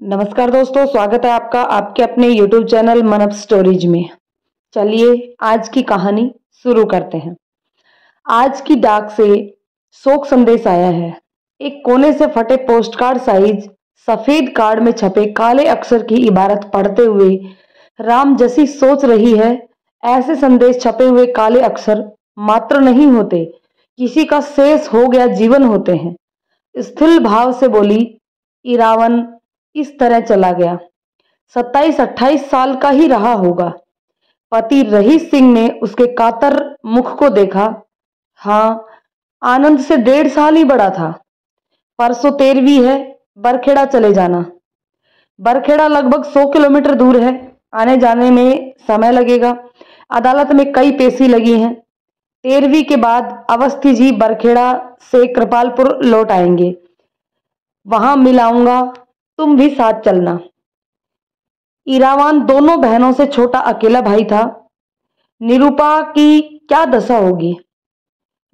नमस्कार दोस्तों, स्वागत है आपका आपके अपने YouTube चैनल मन अप स्टोरीज में। चलिए आज की कहानी शुरू करते हैं। आज की डाक से शोक संदेश आया है। एक कोने से फटे पोस्टकार्ड साइज सफेद कार्ड में छपे काले अक्षर की इबारत पढ़ते हुए राम जसी सोच रही है, ऐसे संदेश छपे हुए काले अक्षर मात्र नहीं होते, किसी का शेष हो गया जीवन होते हैं। स्थिर भाव से बोली, इरावन इस तरह चला गया। 27-28 साल का ही रहा होगा। पति रहीस सिंह ने उसके कातर मुख को देखा। हाँ, आनंद से 1.5 साल ही बड़ा था। परसों 13वीं है, बरखेड़ा चले जाना। बरखेड़ा लगभग 100 किलोमीटर दूर है, आने जाने में समय लगेगा। अदालत में कई पेशी लगी हैं। 13वीं के बाद अवस्थी जी बरखेड़ा से कृपालपुर लौट आएंगे। वहां मिलाऊंगा, तुम भी साथ चलना। इरावान दोनों बहनों से छोटा अकेला भाई था। निरूपा की क्या दशा होगी?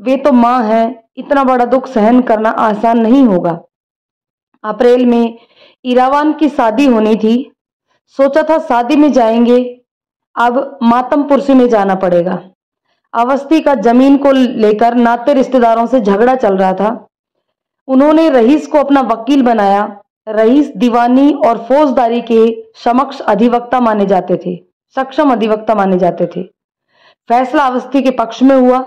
वे तो मां है, इतना बड़ा दुख सहन करना आसान नहीं होगा। अप्रैल में इरावान की शादी होनी थी। सोचा था शादी में जाएंगे, अब मातमपुरसी में जाना पड़ेगा। अवस्थी का जमीन को लेकर नाते रिश्तेदारों से झगड़ा चल रहा था। उन्होंने रहीस को अपना वकील बनाया। रईस दीवानी और फौजदारी के समक्ष अधिवक्ता माने जाते थे, सक्षम अधिवक्ता माने जाते थे। फैसला अवस्थी के पक्ष में हुआ।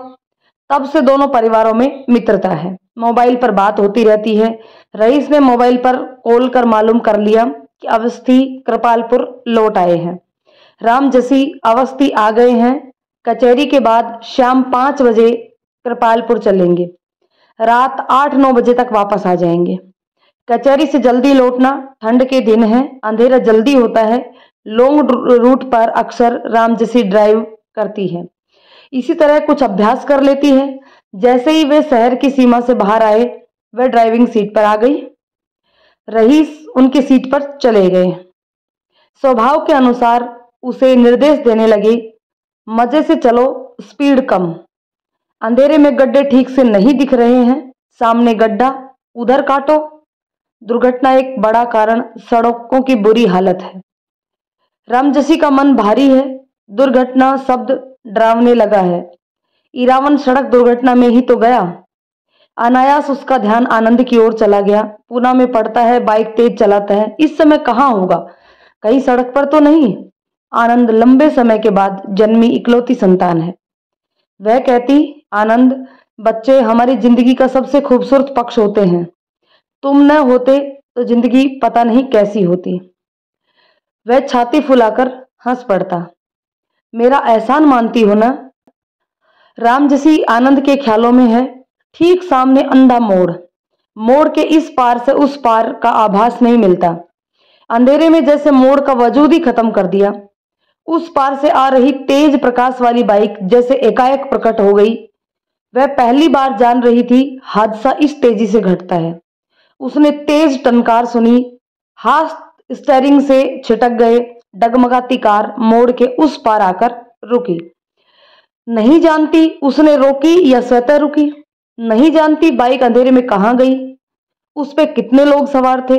तब से दोनों परिवारों में मित्रता है। मोबाइल पर बात होती रहती है। रईस ने मोबाइल पर कॉल कर मालूम कर लिया कि अवस्थी कृपालपुर लौट आए हैं। राम जसी अवस्थी आ गए हैं। कचहरी के बाद शाम 5 बजे कृपालपुर चलेंगे। रात 8-9 बजे तक वापस आ जाएंगे। कचहरी से जल्दी लौटना, ठंड के दिन है, अंधेरा जल्दी होता है। लॉन्ग रूट पर अक्सर राम जसी ड्राइव करती है। इसी तरह कुछ अभ्यास कर लेती है। जैसे ही वे शहर की सीमा से बाहर आए, वह ड्राइविंग सीट पर आ गई। रहीस उनकी सीट पर चले गए। स्वभाव के अनुसार उसे निर्देश देने लगे, मजे से चलो, स्पीड कम। अंधेरे में गड्ढे ठीक से नहीं दिख रहे हैं। सामने गड्ढा, उधर काटो। दुर्घटना एक बड़ा कारण सड़कों की बुरी हालत है। रामजसी का मन भारी है। दुर्घटना शब्द डरावने लगा है। इरावन सड़क दुर्घटना में ही तो गया। अनायास उसका ध्यान आनंद की ओर चला गया। पूना में पड़ता है, बाइक तेज चलाता है, इस समय कहाँ होगा? कहीं सड़क पर तो नहीं। आनंद लंबे समय के बाद जन्मी इकलौती संतान है। वह कहती, आनंद, बच्चे हमारी जिंदगी का सबसे खूबसूरत पक्ष होते हैं। तुम न होते तो जिंदगी पता नहीं कैसी होती। वह छाती फुलाकर हंस पड़ता। मेरा एहसान मानती हो ना? राम जसी आनंद के ख्यालों में है। ठीक सामने अंधा मोड़, मोड़ के इस पार से उस पार का आभास नहीं मिलता। अंधेरे में जैसे मोड़ का वजूद ही खत्म कर दिया। उस पार से आ रही तेज प्रकाश वाली बाइक जैसे एकाएक प्रकट हो गई। वह पहली बार जान रही थी हादसा इस तेजी से घटता है। उसने तेज टनकार सुनी। हाथ स्टीयरिंग से छिटक गए। डगमगाती कार मोड़ के उस पार आकर रुकी। नहीं जानती उसने रोकी या स्वतः रुकी। नहीं जानती बाइक अंधेरे में कहां गई। उस पे कितने लोग सवार थे।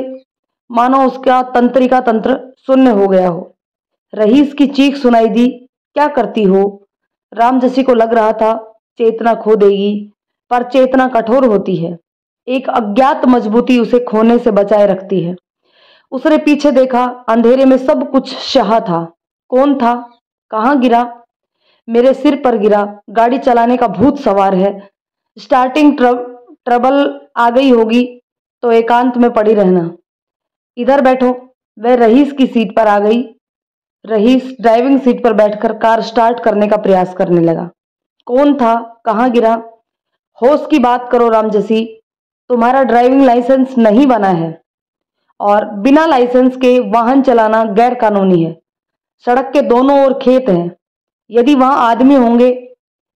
मानो उसका तंत्रिका तंत्र शून्य हो गया हो। रहीस की चीख सुनाई दी, क्या करती हो? राम जसी को लग रहा था चेतना खो देगी, पर चेतना कठोर होती है। एक अज्ञात मजबूती उसे खोने से बचाए रखती है। उसने पीछे देखा। अंधेरे में सब कुछ शाह था। कौन था? कहां गिरा? मेरे सिर पर गिरा। गाड़ी चलाने का भूत सवार है। स्टार्टिंग ट्रबल आ गई होगी तो एकांत में पड़ी रहना। इधर बैठो। वह रहीस की सीट पर आ गई। रहीस ड्राइविंग सीट पर बैठकर कार स्टार्ट करने का प्रयास करने लगा। कौन था? कहां गिरा? होश की बात करो राम जसी। तुम्हारा ड्राइविंग लाइसेंस नहीं बना है और बिना लाइसेंस के वाहन चलाना गैर कानूनी है। सड़क के दोनों ओर खेत हैं। यदि वहां आदमी होंगे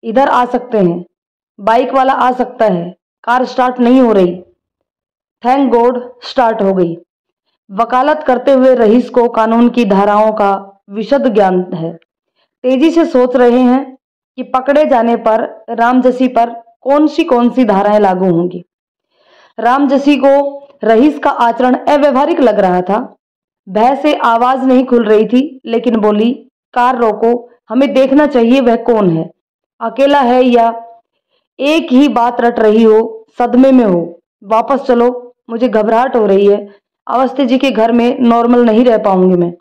इधर आ सकते हैं। बाइक वाला आ सकता है। कार स्टार्ट नहीं हो रही। थैंक गॉड स्टार्ट हो गई। वकालत करते हुए रहीस को कानून की धाराओं का विशद ज्ञान है। तेजी से सोच रहे हैं कि पकड़े जाने पर रामजसी पर कौन सी धाराएं लागू होंगी। रामजसी को रहीस का आचरण अव्यवहारिक लग रहा था। भय से आवाज नहीं खुल रही थी, लेकिन बोली, कार रोको, हमें देखना चाहिए वह कौन है, अकेला है या एक ही बात रट रही हो, सदमे में हो। वापस चलो, मुझे घबराहट हो रही है। अवस्थी जी के घर में नॉर्मल नहीं रह पाऊंगी मैं।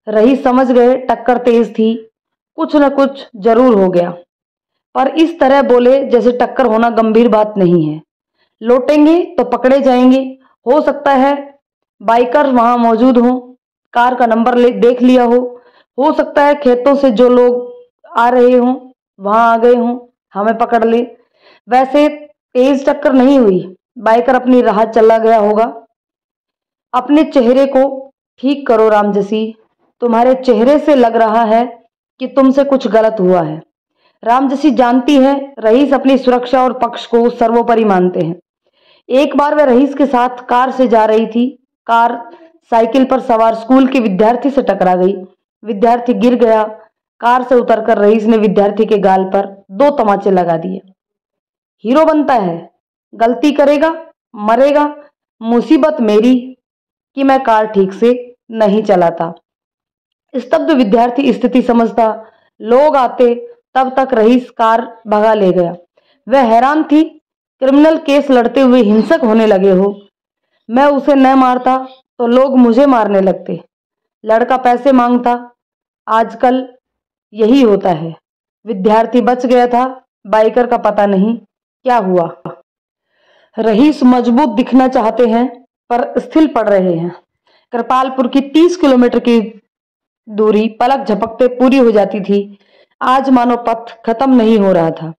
रईस समझ गए टक्कर तेज थी, कुछ न कुछ जरूर हो गया, पर इस तरह बोले जैसे टक्कर होना गंभीर बात नहीं है। लौटेंगे तो पकड़े जाएंगे, हो सकता है बाइकर वहां मौजूद हो, कार का नंबर देख लिया हो सकता है खेतों से जो लोग आ रहे हों वहां आ गए हों, हमें पकड़ ले। वैसे तेज टक्कर नहीं हुई, बाइकर अपनी राह चला गया होगा। अपने चेहरे को ठीक करो रामजसी, तुम्हारे चेहरे से लग रहा है कि तुमसे कुछ गलत हुआ है। रामजसी जानती है रईस अपनी सुरक्षा और पक्ष को सर्वोपरि मानते हैं। एक बार वह रईस के साथ कार से जा रही थी, कार साइकिल पर सवार स्कूल के विद्यार्थी से टकरा गई, विद्यार्थी गिर गया। कार से उतरकर रईस ने विद्यार्थी के गाल पर 2 तमाचे लगा दिए। हीरो बनता है, गलती करेगा मरेगा, मुसीबत मेरी कि मैं कार ठीक से नहीं चलाता। स्तब्ध विद्यार्थी स्थिति समझता, लोग आते तब तक रईस कार भगा ले गया। वह हैरान थी, क्रिमिनल केस लड़ते हुए हिंसक होने लगे हो, मैं उसे न मारता तो लोग मुझे मारने लगते। लड़का पैसे मांगता, आजकल यही होता है। विद्यार्थी बच गया था, बाइकर का पता नहीं क्या हुआ। रईस मजबूत दिखना चाहते हैं पर स्थिर पड़ रहे हैं। कृपालपुर की 30 किलोमीटर की दूरी पलक झपकते पूरी हो जाती थी। आज मानो पथ खत्म नहीं हो रहा था।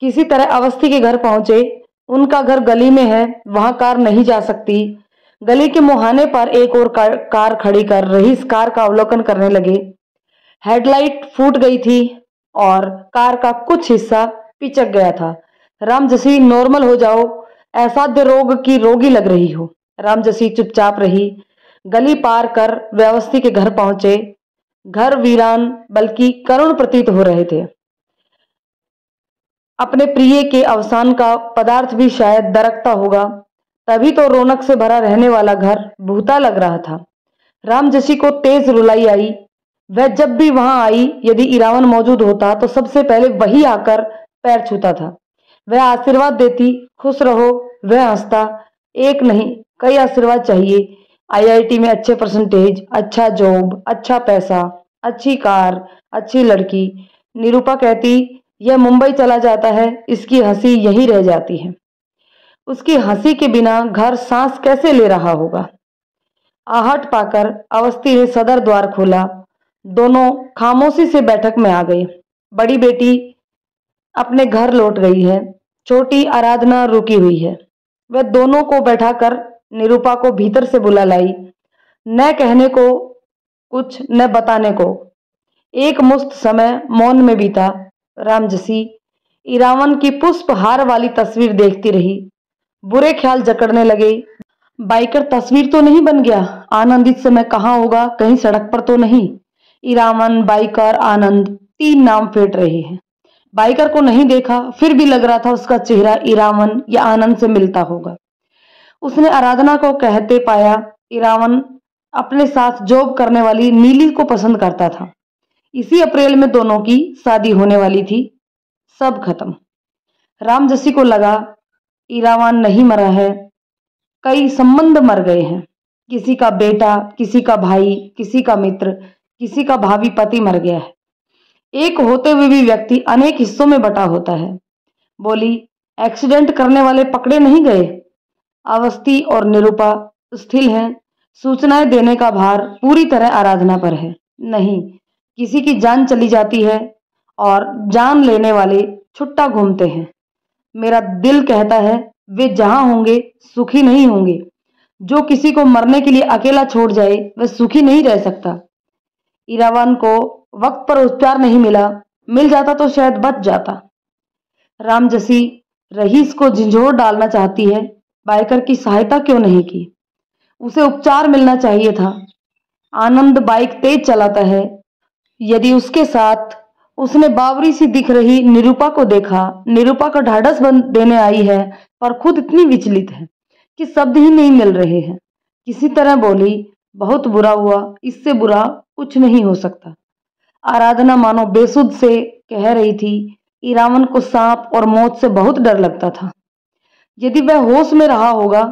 किसी तरह अवस्थी के घर पहुंचे। उनका घर गली में है, वहां कार नहीं जा सकती। गली के मुहाने पर एक और कार खड़ी कर रईस कार का अवलोकन करने लगे। हेडलाइट फूट गई थी और कार का कुछ हिस्सा पिचक गया था। रामजसी, नॉर्मल हो जाओ, असाध्य रोग की रोगी लग रही हो। रामजसी चुपचाप रही। गली पार कर व्यवस्थी के घर पहुंचे। घर वीरान बल्कि करुण प्रतीत हो रहे थे। अपने प्रिय के अवसान का पदार्थ भी शायद दरकता होगा, तभी तो रौनक से भरा रहने वाला घर भूता लग रहा था। रामजसी को तेज रुलाई आई। वह जब भी वहां आई, यदि इरावन मौजूद होता तो सबसे पहले वही आकर पैर छूता था। वह आशीर्वाद देती, खुश रहो। वह हंसता, एक नहीं कई आशीर्वाद चाहिए। आईआईटी में अच्छे परसेंटेज, अच्छा जॉब, अच्छा पैसा, अच्छी कार, अच्छी लड़की। निरूपा कहती, यह मुंबई चला जाता है, इसकी हंसी यहीं रह जाती है। उसकी हंसी के बिना घर सांस कैसे ले रहा होगा। आहट पाकर अवस्थी ने सदर द्वार खोला। दोनों खामोशी से बैठक में आ गए। बड़ी बेटी अपने घर लौट गई है, छोटी आराधना रुकी हुई है। वह दोनों को बैठाकर निरूपा को भीतर से बुला लाई। न कहने को कुछ न बताने को। एक मुश्त समय मौन में बीता। रामजसी इरावन की पुष्प हार वाली तस्वीर देखती रही। बुरे ख्याल जकड़ने लगे। बाइकर तस्वीर तो नहीं बन गया? आनंद इस समय कहाँ होगा? कहीं सड़क पर तो नहीं? इरावन, बाइकर, आनंद, 3 नाम फेंट रहे हैं। बाइकर को नहीं देखा, फिर भी लग रहा था उसका चेहरा इरावन या आनंद से मिलता होगा। उसने आराधना को कहते पाया, इरावन अपने साथ जॉब करने वाली नीली को पसंद करता था। इसी अप्रैल में दोनों की शादी होने वाली थी। सब खत्म। रामजसी को लगा इरावन नहीं मरा है, कई संबंध मर गए हैं। किसी का बेटा, किसी का भाई, किसी का मित्र, किसी का भावी पति मर गया है। एक होते हुए भी व्यक्ति अनेक हिस्सों में बटा होता है। बोली, एक्सीडेंट करने वाले पकड़े नहीं गए? अवस्थी और निरूपा स्थिर हैं। सूचनाएं देने का भार पूरी तरह आराधना पर है। नहीं, किसी की जान चली जाती है और जान लेने वाले छुट्टा घूमते हैं। मेरा दिल कहता है वे जहां होंगे सुखी नहीं होंगे। जो किसी को मरने के लिए अकेला छोड़ जाए वह सुखी नहीं रह सकता। इरावन को वक्त पर उपचार नहीं मिला, मिल जाता तो शायद बच जाता। रामजसी रईस को झंझोर डालना चाहती है, बाइकर की सहायता क्यों नहीं की? उसे उपचार मिलना चाहिए था। आनंद बाइक तेज चलाता है। यदि उसके साथ उसने बावरी सी दिख रही निरूपा को देखा, निरूपा का ढाढ़स देने आई है, पर खुद इतनी विचलित है कि शब्द ही नहीं मिल रहे हैं। किसी तरह बोली, बहुत बुरा हुआ, इससे बुरा कुछ नहीं हो सकता। आराधना मानो बेसुध से कह रही थी, इरावन को सांप और मौत से बहुत डर लगता था। यदि वह होश में रहा होगा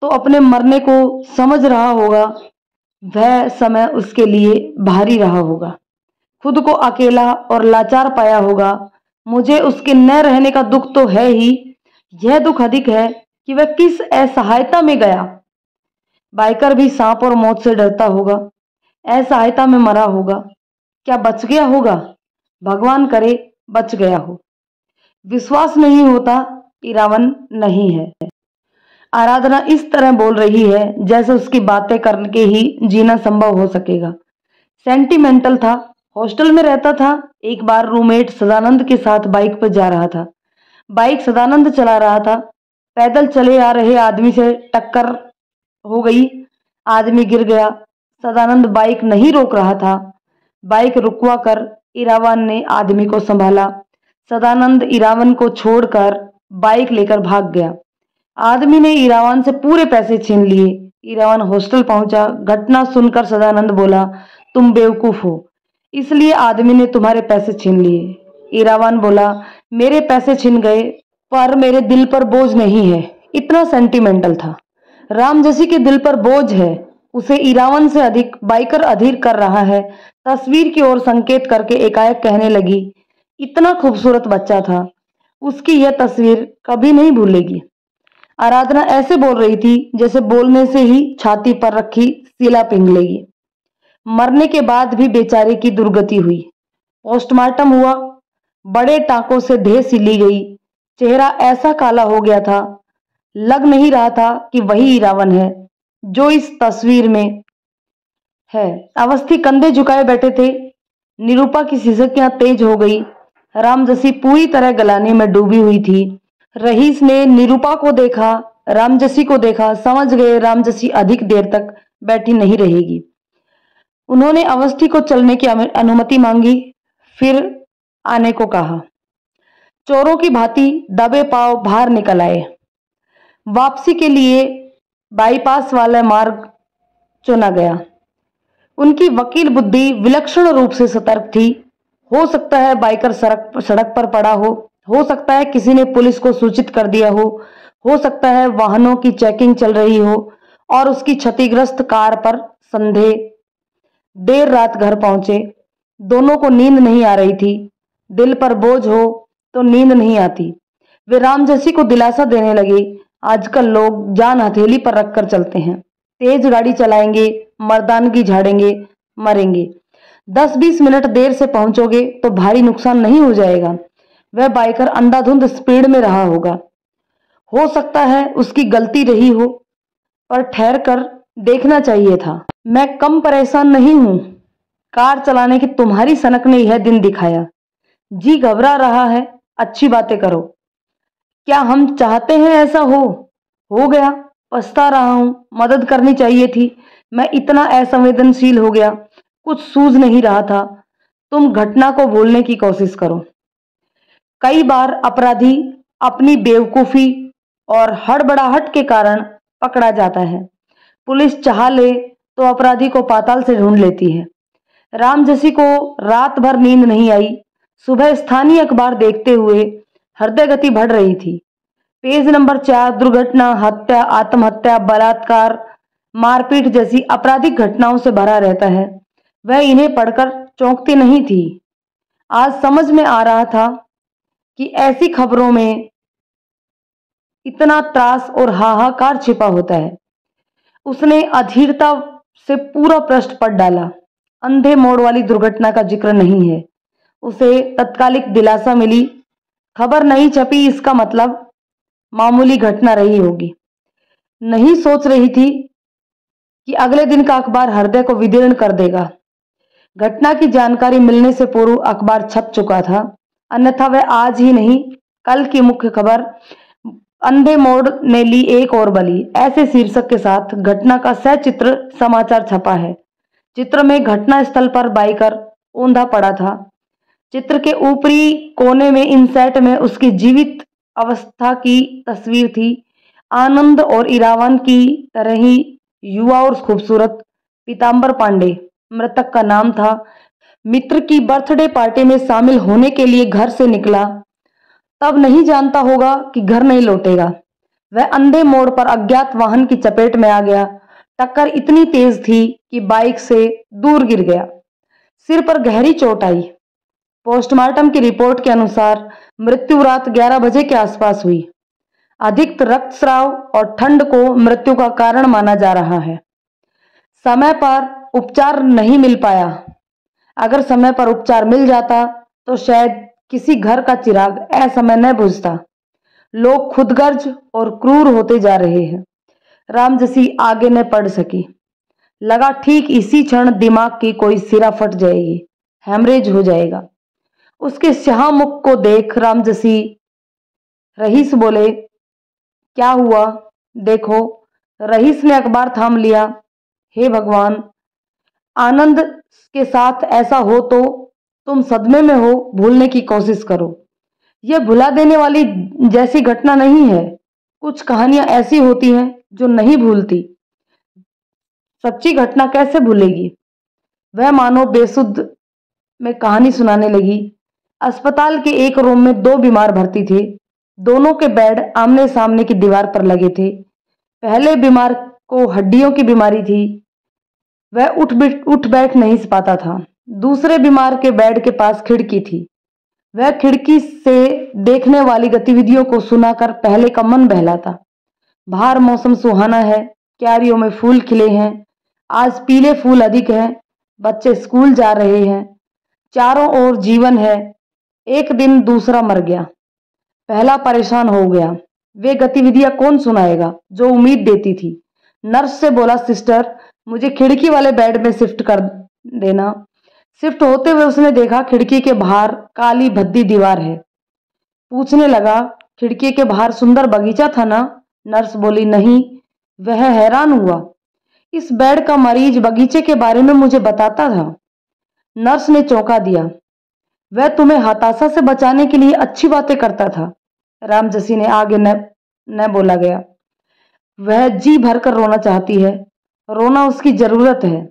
तो अपने मरने को समझ रहा होगा। वह समय उसके लिए भारी रहा होगा, खुद को अकेला और लाचार पाया होगा। मुझे उसके न रहने का दुख तो है ही, यह दुख अधिक है कि वह किस असहायता में गया। बाइकर भी सांप और मौत से डरता होगा, असहायता में मरा होगा। क्या बच गया होगा? भगवान करे बच गया हो। विश्वास नहीं होता इरावन नहीं है। आराधना इस तरह बोल रही है जैसे उसकी बातें करके ही जीना संभव हो सकेगा। सेंटिमेंटल था, हॉस्टल में रहता था। एक बार रूममेट सदानंद के साथ बाइक पर जा रहा था। बाइक सदानंद चला रहा था। पैदल चले आ रहे आदमी से टक्कर हो गई, आदमी गिर गया। सदानंद बाइक नहीं रोक रहा था। बाइक रुकवा कर इरावन ने आदमी को संभाला। सदानंद इरावन को छोड़कर बाइक लेकर भाग गया। आदमी ने इरावन से पूरे पैसे छीन लिए। इरावन हॉस्टल पहुंचा। घटना सुनकर सदानंद बोला, तुम बेवकूफ हो, इसलिए आदमी ने तुम्हारे पैसे छीन लिए। इरावन बोला, मेरे पैसे छीन गए पर मेरे दिल पर बोझ नहीं है। इतना सेंटिमेंटल था। रामजसी के दिल पर बोझ है, उसे इरावन से अधिक बाइकर अधीर कर रहा है। तस्वीर की ओर संकेत करके एकाएक कहने लगी, इतना खूबसूरत बच्चा था, उसकी यह तस्वीर कभी नहीं भूलेगी। आराधना ऐसे बोल रही थी जैसे बोलने से ही छाती पर रखी शिला पिघलेगी। मरने के बाद भी बेचारे की दुर्गति हुई। पोस्टमार्टम हुआ, बड़े टांकों से देह सिली गई। चेहरा ऐसा काला हो गया था, लग नहीं रहा था कि वही इरावन है जो इस तस्वीर में है। अवस्थी कंधे झुकाए बैठे थे। निरूपा की सिसकियां तेज हो गई। रामजसी पूरी तरह गलाने में डूबी हुई थी। रईस ने निरूपा को देखा, रामजसी को देखा, समझ गए रामजसी अधिक देर तक बैठी नहीं रहेगी। उन्होंने अवस्थी को चलने की अनुमति मांगी, फिर आने को कहा। चोरों की भांति दबे पांव बाहर निकल आए। वापसी के लिए बाईपास वाला मार्ग चुना गया। उनकी वकील बुद्धि विलक्षण रूप से सतर्क थी। हो सकता है बाइकर सड़क पर पड़ा हो सकता है किसी ने पुलिस को सूचित कर दिया हो सकता है वाहनों की चेकिंग चल रही हो और उसकी क्षतिग्रस्त कार पर संदेह। देर रात घर पहुंचे। दोनों को नींद नहीं आ रही थी। दिल पर बोझ हो तो नींद नहीं आती। वे रामजसी को दिलासा देने लगे, आजकल लोग जान हथेली पर रखकर चलते हैं। तेज गाड़ी चलाएंगे, मर्दानगी झाड़ेंगे, मरेंगे। 10-20 मिनट देर से पहुंचोगे तो भारी नुकसान नहीं हो जाएगा। वह बाइकर अंधाधुंध स्पीड में रहा होगा। हो सकता है उसकी गलती रही हो, पर ठहर कर देखना चाहिए था। मैं कम परेशान नहीं हूं। कार चलाने की तुम्हारी सनक ने यह दिन दिखाया। जी घबरा रहा है, अच्छी बातें करो। क्या हम चाहते हैं ऐसा हो गया, पछता रहा हूं, मदद करनी चाहिए थी। मैं इतना असंवेदनशील हो गया, कुछ सूझ नहीं रहा था। तुम घटना को भूलने की कोशिश करो। कई बार अपराधी अपनी बेवकूफी और हड़बड़ाहट के कारण पकड़ा जाता है। पुलिस चाह ले तो अपराधी को पाताल से ढूंढ लेती है। रामजसी को रात भर नींद नहीं आई। सुबह स्थानीय अखबार देखते हुए हृदय गति बढ़ रही थी। पेज नंबर 4 दुर्घटना, हत्या, आत्महत्या, बलात्कार, मारपीट जैसी आपराधिक घटनाओं से भरा रहता है। वह इन्हें पढ़कर चौंकती नहीं थी। आज समझ में आ रहा था कि ऐसी खबरों में इतना त्रास और हाहाकार छिपा होता है। उसने अधीरता से पूरा पृष्ठ पढ़ डाला। अंधे मोड़ वाली दुर्घटना का जिक्र नहीं है। उसे तत्कालिक दिलासा मिली। खबर नहीं छपी, इसका मतलब मामूली घटना रही होगी। नहीं सोच रही थी कि अगले दिन का अखबार हृदय को विदीर्ण कर देगा। घटना की जानकारी मिलने से पूर्व अखबार छप चुका था, अन्यथा वह आज ही नहीं कल की मुख्य खबर अंधे मोड़ ने ली एक और बलि, ऐसे शीर्षक के साथ घटना का सचित्र समाचार छपा है। चित्र में घटना स्थल पर बाइकर औंधा पड़ा था। चित्र के ऊपरी कोने में इंसर्ट में उसकी जीवित अवस्था की तस्वीर थी। आनंद और इरावन की तरह ही युवा और खूबसूरत पीताम्बर पांडे मृतक का नाम था। मित्र की बर्थडे पार्टी में शामिल होने के लिए घर से निकला, तब नहीं जानता होगा कि घर नहीं लौटेगा। वह अंधे मोड़ पर अज्ञात वाहन की चपेट में आ गया। टक्कर इतनी तेज थी कि बाइक से दूर गिर गया। सिर पर गहरी चोट आई। पोस्टमार्टम की रिपोर्ट के अनुसार मृत्यु रात 11 बजे के आसपास हुई। अधिक रक्तस्राव और ठंड को मृत्यु का कारण माना जा रहा है। समय पर उपचार नहीं मिल पाया। अगर समय पर उपचार मिल जाता तो शायद किसी घर का चिराग असमय न बुझता। लोग खुदगर्ज और क्रूर होते जा रहे हैं। रामजसी आगे न बढ़ सकी। लगा ठीक इसी क्षण दिमाग की कोई सिरा फट जाएगी, हेमरेज हो जाएगा। उसके स्याह मुख को देख रामजसी रईस बोले, क्या हुआ? देखो। रईस ने अखबार थाम लिया। हे भगवान, आनंद के साथ ऐसा हो तो तुम सदमे में हो, भूलने की कोशिश करो। यह भुला देने वाली जैसी घटना नहीं है। कुछ कहानियां ऐसी होती हैं जो नहीं भूलती। सच्ची घटना कैसे भूलेगी? वह मानो बेसुध में कहानी सुनाने लगी। अस्पताल के एक रूम में 2 बीमार भर्ती थे। दोनों के बेड आमने सामने की दीवार पर लगे थे। पहले बीमार को हड्डियों की बीमारी थी, वह उठ बैठ नहीं पाता था। दूसरे बीमार के बेड के पास खिड़की थी। वह खिड़की से देखने वाली गतिविधियों को सुनाकर पहले का मन बहलाता। बाहर मौसम सुहाना है, क्यारियों में फूल खिले हैं। आज पीले फूल अधिक हैं। बच्चे स्कूल जा रहे हैं। चारों ओर जीवन है। एक दिन दूसरा मर गया। पहला परेशान हो गया। वे गतिविधियां कौन सुनाएगा जो उम्मीद देती थी। नर्स से बोला, सिस्टर मुझे खिड़की वाले बेड में शिफ्ट कर देना। शिफ्ट होते हुए उसने देखा खिड़की के बाहर काली भद्दी दीवार है। पूछने लगा, खिड़की के बाहर सुंदर बगीचा था ना? नर्स बोली, नहीं। वह हैरान हुआ, इस बेड का मरीज बगीचे के बारे में मुझे बताता था। नर्स ने चौंका दिया, वह तुम्हें हताशा से बचाने के लिए अच्छी बातें करता था। रामजसी ने आगे न बोला गया। वह जी भरकर रोना चाहती है। रोना उसकी जरूरत है।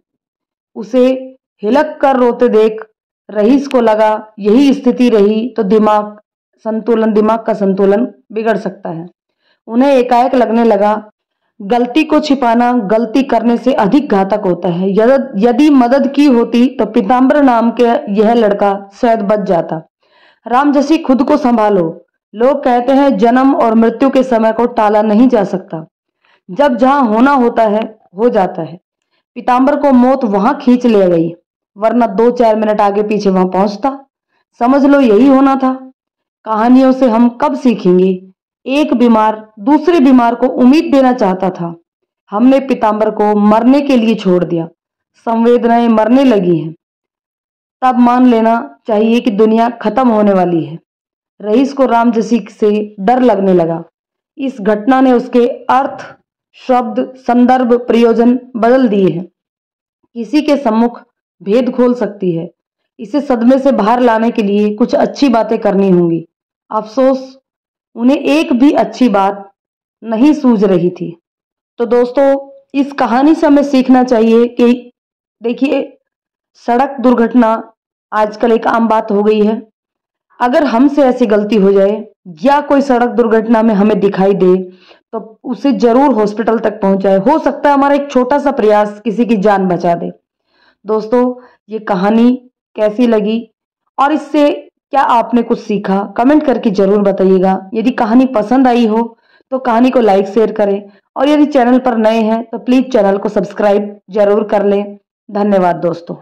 उसे हिलक कर रोते देख रईस को लगा यही स्थिति रही तो दिमाग का संतुलन बिगड़ सकता है। उन्हें एकाएक लगने लगा, गलती को छिपाना गलती करने से अधिक घातक होता है। यदि मदद की होती तो पीताम्बर नाम के यह लड़का शायद बच जाता। रामजसी, खुद को संभालो। लोग कहते हैं जन्म और मृत्यु के समय को टाला नहीं जा सकता। जब जहां होना होता है हो जाता है। पीताम्बर को मौत वहां खींच ले गई, वरना 2-4 मिनट आगे पीछे वहां पहुंचता। समझ लो यही होना था। कहानियों से हम कब सीखेंगे? एक बीमार दूसरे बीमार को उम्मीद देना चाहता था। हमने पीताम्बर को मरने के लिए छोड़ दिया। संवेदनाएं मरने लगी हैं। तब मान लेना चाहिए कि दुनिया खत्म होने वाली है। रईस को रामजसी से डर लगने लगा। इस घटना ने उसके अर्थ, शब्द, संदर्भ, प्रयोजन बदल दिए हैं। किसी के सम्मुख भेद खोल सकती है। इसे सदमे से बाहर लाने के लिए कुछ अच्छी बातें करनी होंगी। अफसोस, उन्हें एक भी अच्छी बात नहीं सूझ रही थी। तो दोस्तों, इस कहानी से हमें सीखना चाहिए कि देखिए, सड़क दुर्घटना आजकल एक आम बात हो गई है। अगर हमसे ऐसी गलती हो जाए या कोई सड़क दुर्घटना में हमें दिखाई दे तो उसे जरूर हॉस्पिटल तक पहुंचाए। हो सकता है हमारा एक छोटा सा प्रयास किसी की जान बचा दे। दोस्तों, ये कहानी कैसी लगी और इससे क्या आपने कुछ सीखा, कमेंट करके जरूर बताइएगा। यदि कहानी पसंद आई हो तो कहानी को लाइक शेयर करें और यदि चैनल पर नए हैं तो प्लीज चैनल को सब्सक्राइब जरूर कर लें। धन्यवाद दोस्तों।